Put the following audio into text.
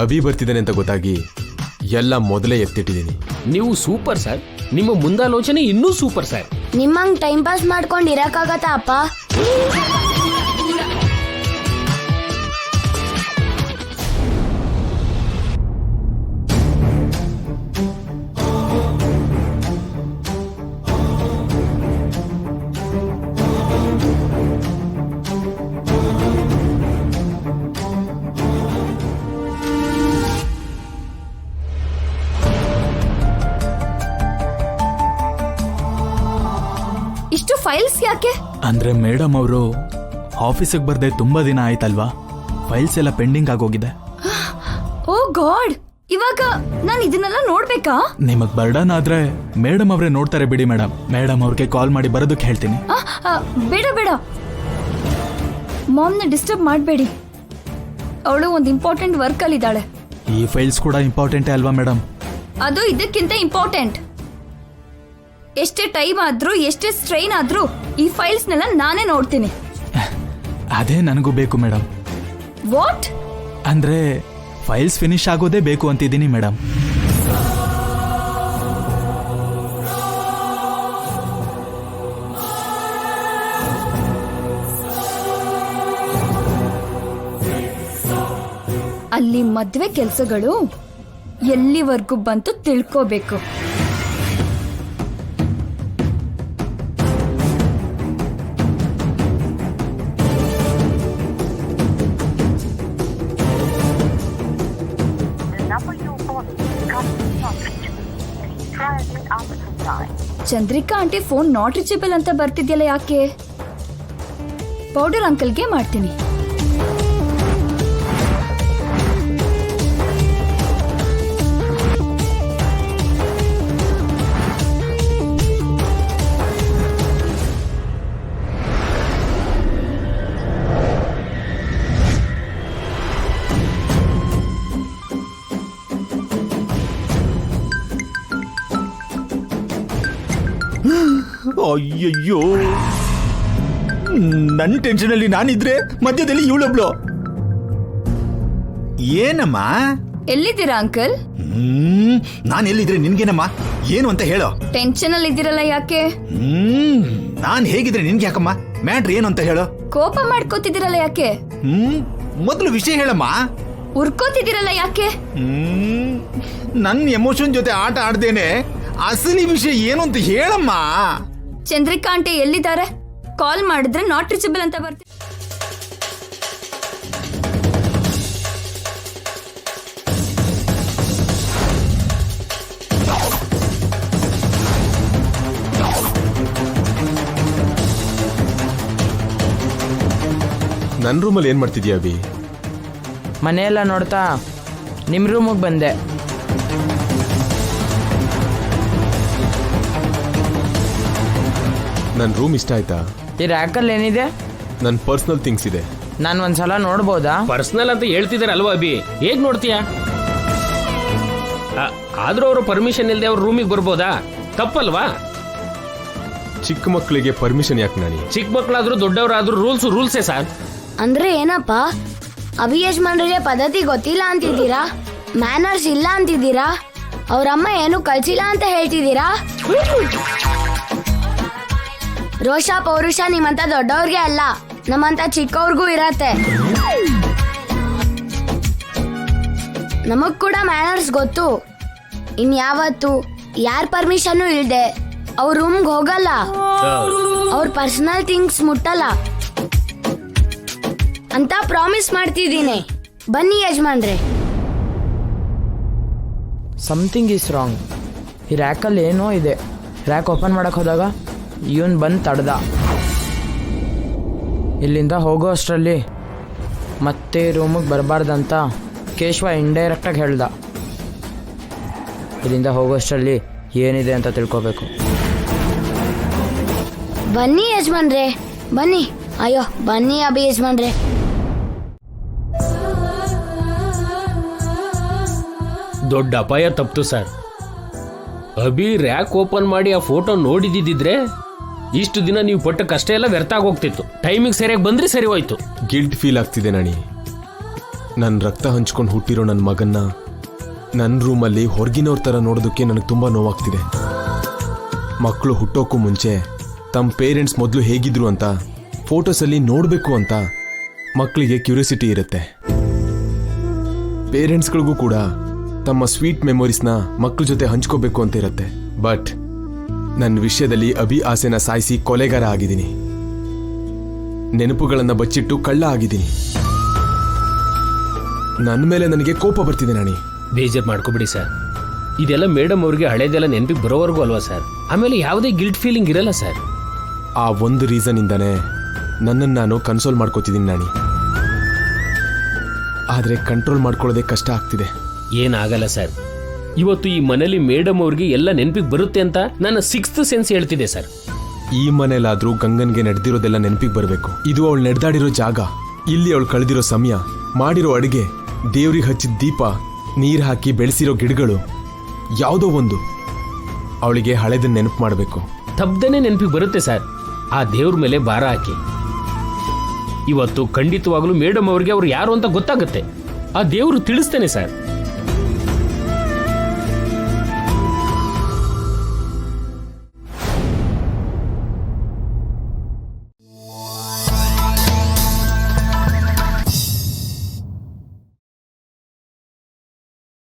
ಅಭಿ ಬರ್ತಿದ್ದಾನೆ ಅಂತ ಗೊತ್ತಾಗಿ ಎಲ್ಲ ಮೊದಲೇ ಎತ್ತಿಟ್ಟಿದ್ದೀನಿ. ನೀವು ಸೂಪರ್ ಸರ್. ನಿಮ್ಮ ಮುಂದಾಲೋಚನೆ ಇನ್ನೂ ಸೂಪರ್ ಸರ್. ನಿಮ್ಮಂಗ್ ಟೈಮ್ ಪಾಸ್ ಮಾಡ್ಕೊಂಡು ಇರಕ್ಕಾಗತ್ತಾ ಅಪ್ಪ? ಇಷ್ಟು ಫೈಲ್ಸ್ ಯಾಕೆ? ಅಂದ್ರೆ ಮೇಡಮ್ ಅವರು ಆಫೀಸಿಗೆ ಬರ್ದೆ ತುಂಬಾ ದಿನ ಆಯ್ತಲ್ವಾ, ಫೈಲ್ಸ್ ಎಲ್ಲ ಪೆಂಡಿಂಗ್ ಆಗೋಗಿದೆ. ಓ ಗಾಡ್, ಇವಾಗ ನಾನು ಇದನ್ನೆಲ್ಲ ನೋಡ್ಬೇಕಾ? ನಿಮಗ್ ಬರ್ಡನ್ ಆದ್ರೆ ಮೇಡಮ್ ಅವರೇ ನೋಡ್ತಾರೆ ಬಿಡಿ ಮೇಡಮ್. ಮೇಡಮ್ ಅವ್ರಿಗೆ ಕಾಲ್ ಮಾಡಿ ಬರೋದಕ್ಕೆ ಹೇಳ್ತೀನಿ. ಬೇಡ ಬೇಡ, ಮಾಮ್ನ ಡಿಸ್ಟರ್ಬ್ ಮಾಡಬೇಡಿ. ಅವಳು ಒಂದು ಇಂಪಾರ್ಟೆಂಟ್ ವರ್ಕ್ ಅಲ್ಲಿ ಇದ್ದಾಳೆ. ಈ ಫೈಲ್ಸ್ ಕೂಡ ಇಂಪಾರ್ಟೆಂಟೇ ಅಲ್ವಾ ಮೇಡಮ್? ಅದು ಇದಕ್ಕಿಂತ ಇಂಪಾರ್ಟೆಂಟ್. ಎಷ್ಟೇ ಟೈಮ್ ಆದ್ರೂ ಎಷ್ಟೇ ಸ್ಟ್ರೈನ್ ಆದ್ರೂ ಈ ಫೈಲ್ಸ್ನೆಲ್ಲ ನಾನೇ ನೋಡ್ತೀನಿ. ಅದೇ ನನಗೂ ಬೇಕು ಮೇಡಮ್. ವಾಟ್? ಅಂದ್ರೆ ಫೈಲ್ಸ್ ಫಿನಿಶ್ ಆಗೋದೇ ಬೇಕು ಅಂತಿದ್ದೀನಿ ಮೇಡಮ್. ಅಲ್ಲಿ ಮದ್ವೆ ಕೆಲಸಗಳು ಎಲ್ಲಿವರೆಗೂ ಬಂತು ತಿಳ್ಕೋಬೇಕು. Chandrika aunty phone not reachable ಅಂತ ಬರ್ತಿದ್ಯಲ್ಲ, ಯಾಕೆ? ಪೌಡರ್ ಅಂಕಲ್ಗೆ ಮಾಡ್ತೀನಿ. ಅಯ್ಯಯ್ಯೋ, ನನ್ನ ಟೆನ್ಷನ್ ಅಲ್ಲಿ ನಾನಿದ್ರೆ ಮಧ್ಯದಲ್ಲಿ ಇವಳೊಬ್ಳು. ಏನಮ್ಮ? ಎಲ್ಲಿದ್ದೀರಾ ಅಂಕಲ್? ನಾನು ಎಲ್ಲಿದ್ರೆ ನಿನ್ಗೇನಮ್ಮ? ಏನು ಅಂತ ಹೇಳೋ. ಟೆನ್ಷನ್ ಅಲ್ಲಿ ಇದ್ದೀರಲ್ಲ, ಯಾಕೆ? ನಾನ್ ಹೇಗಿದ್ರೆ ನಿನ್ಗೆ ಯಾಕಮ್ಮ? ಮ್ಯಾಟ್ರ್ ಏನು ಅಂತ ಹೇಳೋ. ಕೋಪ ಮಾಡ್ಕೋತಿದ್ದೀರಲ್ಲ, ಯಾಕೆ? ಮೊದಲು ವಿಷಯ ಹೇಳಮ್ಮ. ಉರ್ಕೋತಿದ್ದೀರಲ್ಲ, ಯಾಕೆ? ನನ್ನ ಎಮೋಷನ್ ಜೊತೆ ಆಟ ಆಡ್ದೇನೆ ಅಸಲಿ ವಿಷಯ ಏನು ಅಂತ ಹೇಳಮ್ಮ. ಚಂದ್ರಿಕಾ ಆಂಟಿ ಎಲ್ಲಿದ್ದಾರೆ? ಕಾಲ್ ಮಾಡಿದ್ರೆ ನಾಟ್ ರೀಚಬಲ್ ಅಂತ ಬರ್ತೀನಿ. ನನ್ನ ರೂಮಲ್ಲಿ ಏನ್ ಮಾಡ್ತಿದ್ಯಾ ಅಭಿ? ಮನೆಯೆಲ್ಲ ನೋಡ್ತಾ ನಿಮ್ಮ ರೂಮಿಗೆ ಬಂದೆ. ನನ್ನ ರೂಮ್ ಇಷ್ಟ ಆಯ್ತಾ? ಈ ರ್ಯಾಕಲ್ಲಿ ಏನಿದೆ? ನನ್ನ ಪರ್ಸನಲ್ ಥಿಂಗ್ಸ್ ಇದೆ. ನಾನು ಒಂದ್ಸಲ ನೋಡ್ಬೋದಾ? ಪರ್ಸನಲ್ ಅಂತ ಹೇಳ್ತಿದಾರೆ ಅಲ್ವಾ ಅಭಿ, ಹೇಗ್ ನೋಡ್ತೀಯ? ಆದ್ರೂ ಅವರು ಪರ್ಮಿಷನ್ ಇಲ್ಲದೆ ಅವ್ರ ರೂಮಿಗೆ ಬರ್ಬೋದಾ? ತಪ್ಪಲ್ವಾ? ಚಿಕ್ಕ ಮಕ್ಕಳಿಗೆ ಪರ್ಮಿಷನ್ ಯಾಕೆ ನಾನಿ? ಚಿಕ್ಕ ಮಕ್ಕಳಾದ್ರೂ ದೊಡ್ಡವರಾದ್ರೂ ರೂಲ್ಸೇ ಸರ್. ಅಂದ್ರೆ ಏನಪ್ಪ, ಅಭಿ ಯಜಮಾನ್ರಿಗೆ ಪದ್ಧತಿ ಗೊತ್ತಿಲ್ಲ ಅಂತಿದ್ದೀರಾ? ಮ್ಯಾನರ್ಸ್ ಇಲ್ಲ ಅಂತಿದ್ದೀರಾ? ಅವ್ರಮ್ಮ ಏನು ಕಳ್ಸಿಲ್ಲ ಅಂತ ಹೇಳ್ತಿದ್ದೀರಾ? ರೋಷ ಪೌರುಷ ನಿಮ್ಮಂತ ದೊಡ್ಡವ್ರಿಗೆ ಅಲ್ಲ, ನಮ್ಮಂತ ಚಿಕ್ಕವ್ರಿಗೂ ಇರತ್ತೆ. ನಮಗ್ ಕೂಡ ಮ್ಯಾನರ್ಸ್ ಗೊತ್ತು. ಇನ್ಯಾವತ್ತು ಯಾರ ಪರ್ಮಿಷನ್ ಇಲ್ದೆ ಅವ್ರ ರೂಮ್ಗೆ ಹೋಗಲ್ಲ, ಅವ್ರ ಪರ್ಸನಲ್ ಥಿಂಗ್ಸ್ ಮುಟ್ಟಲ್ಲ ಅಂತ ಪ್ರಾಮಿಸ್ ಮಾಡ್ತಿದ್ದೀನಿ. ಬನ್ನಿ ಯಜಮಾನ್ರೆ. Something is wrong. ಈ ರ್ಯಾಕಲ್ಲಿ ಏನೋ ಇದೆ. ರ್ಯಾಕ್ ಓಪನ್ ಮಾಡಕ್ ಹೋದಾಗ ಇವನ್ ಬಂದು ತಡ್ದ. ಇಲ್ಲಿಂದ ಹೋಗೋ ಅಷ್ಟರಲ್ಲಿ ಮತ್ತೆ ರೂಮಿಗೆ ಬರಬಾರ್ದಂತ ಕೇಶವ ಇಂಡೈರೆಕ್ಟಾಗಿ ಹೇಳ್ದ. ಇಲ್ಲಿಂದ ಹೋಗೋ ಅಷ್ಟರಲ್ಲಿ ಏನಿದೆ ಅಂತ ತಿಳ್ಕೊಬೇಕು. ಬನ್ನಿ ಯಜಮಾನ್ರೆ, ಬನ್ನಿ. ಅಯ್ಯೋ ಬನ್ನಿ ಅಭಿ ಯಜಮಾನ್ರೆ. ದೊಡ್ಡ ಅಪಾಯ ತಪ್ಪಿತು ಸರ್. ಅಭಿ ರ್ಯಾಕ್ ಓಪನ್ ಮಾಡಿ ಆ ಫೋಟೋ ನೋಡಿದಿದ್ರೆ ಇಷ್ಟು ದಿನ ನೀವು ಪಟ್ಟ ಕಷ್ಟ ಎಲ್ಲ ವ್ಯರ್ಥ ಆಗೋಗ್ತಿತ್ತು. ಟೈಮಿಗೆ ಸರಿಯಾಗಿ ಬಂದ್ರೆ ಸರಿ ಹೋಯ್ತು. ಗಿಲ್ಟ್ ಫೀಲ್ ಆಗ್ತಿದೆ ನಾಣಿ. ನನ್ನ ರಕ್ತ ಹಂಚ್ಕೊಂಡು ಹುಟ್ಟಿರೋ ನನ್ನ ಮಗನ್ನ ನನ್ನ ರೂಮಲ್ಲಿ ಹೊರಗಿನವ್ರ ಥರ ನೋಡೋದಕ್ಕೆ ನನಗೆ ತುಂಬ ನೋವಾಗ್ತಿದೆ. ಮಕ್ಕಳು ಹುಟ್ಟೋಕ್ಕೂ ಮುಂಚೆ ತಮ್ಮ ಪೇರೆಂಟ್ಸ್ ಮೊದಲು ಹೇಗಿದ್ರು ಅಂತ ಫೋಟೋಸಲ್ಲಿ ನೋಡಬೇಕು ಅಂತ ಮಕ್ಕಳಿಗೆ ಕ್ಯೂರಿಯಾಸಿಟಿ ಇರುತ್ತೆ. ಪೇರೆಂಟ್ಸ್ಗಳಿಗೂ ಕೂಡ ತಮ್ಮ ಸ್ವೀಟ್ ಮೆಮೊರೀಸ್ನ ಮಕ್ಕಳ ಜೊತೆ ಹಂಚ್ಕೋಬೇಕು ಅಂತ ಇರುತ್ತೆ. ಬಟ್ ನನ್ನ ವಿಷಯದಲ್ಲಿ ಅಭಿ ಆಸೆನ ಸಾಯಿಸಿ ಕೊಲೆಗಾರ ಆಗಿದ್ದೀನಿ. ನೆನಪುಗಳನ್ನು ಬಚ್ಚಿಟ್ಟು ಕಳ್ಳ ಆಗಿದ್ದೀನಿ. ನನ್ನ ಮೇಲೆ ನನಗೆ ಕೋಪ ಬರ್ತಿದೆ ನಾಣಿ. ಬೇಜಾರು ಮಾಡ್ಕೊಬಿಡಿ ಸರ್. ಇದೆಲ್ಲ ಮೇಡಮ್ ಅವ್ರಿಗೆ ಹಳೇದೆಲ್ಲ ನೆನಪಿಗೆ ಬರೋವರೆಗೂ ಅಲ್ವಾ ಸರ್? ಆಮೇಲೆ ಯಾವುದೇ ಗಿಲ್ಟ್ ಫೀಲಿಂಗ್ ಇರಲ್ಲ ಸರ್. ಆ ಒಂದು ರೀಸನ್ನಿಂದಾನೇ ನನ್ನನ್ನು ನಾನು ಕನ್ಸೋಲ್ ಮಾಡ್ಕೋತಿದ್ದೀನಿ ನಾಣಿ. ಆದರೆ ಕಂಟ್ರೋಲ್ ಮಾಡ್ಕೊಳ್ಳೋದೇ ಕಷ್ಟ ಆಗ್ತಿದೆ. ಏನಾಗಲ್ಲ ಸರ್. ಇವತ್ತು ಈ ಮನೇಲಿ ಮೇಡಮ್ ಅವ್ರಿಗೆ ಎಲ್ಲ ನೆನಪಿಗೆ ಬರುತ್ತೆ ಅಂತ ನನ್ನ 6th ಸೆನ್ಸ್ ಹೇಳ್ತಿದೆ ಸರ್. ಈ ಮನೇಲಾದ್ರೂ ಗಂಗನ್ಗೆ ನಡೆದಿರೋದೆಲ್ಲ ನೆನಪಿಗೆ ಬರಬೇಕು. ಇದು ಅವಳು ನಡೆದಾಡಿರೋ ಜಾಗ, ಇಲ್ಲಿ ಅವಳು ಕಳೆದಿರೋ ಸಮಯ, ಮಾಡಿರೋ ಅಡುಗೆ, ದೇವ್ರಿಗೆ ಹಚ್ಚಿದ ದೀಪ, ನೀರು ಹಾಕಿ ಬೆಳೆಸಿರೋ ಗಿಡಗಳು, ಯಾವುದೋ ಒಂದು ಅವಳಿಗೆ ಹಳೆದನ್ನ ನೆನಪು ಮಾಡಬೇಕು. ತಪ್ಪದೇನೆ ನೆನಪಿಗೆ ಬರುತ್ತೆ ಸರ್. ಆ ದೇವ್ರ ಮೇಲೆ ಭಾರ ಹಾಕಿ. ಇವತ್ತು ಖಂಡಿತವಾಗ್ಲೂ ಮೇಡಮ್ ಅವ್ರಿಗೆ ಅವ್ರು ಯಾರು ಅಂತ ಗೊತ್ತಾಗುತ್ತೆ. ಆ ದೇವ್ರು ತಿಳಿಸ್ತೇನೆ ಸರ್.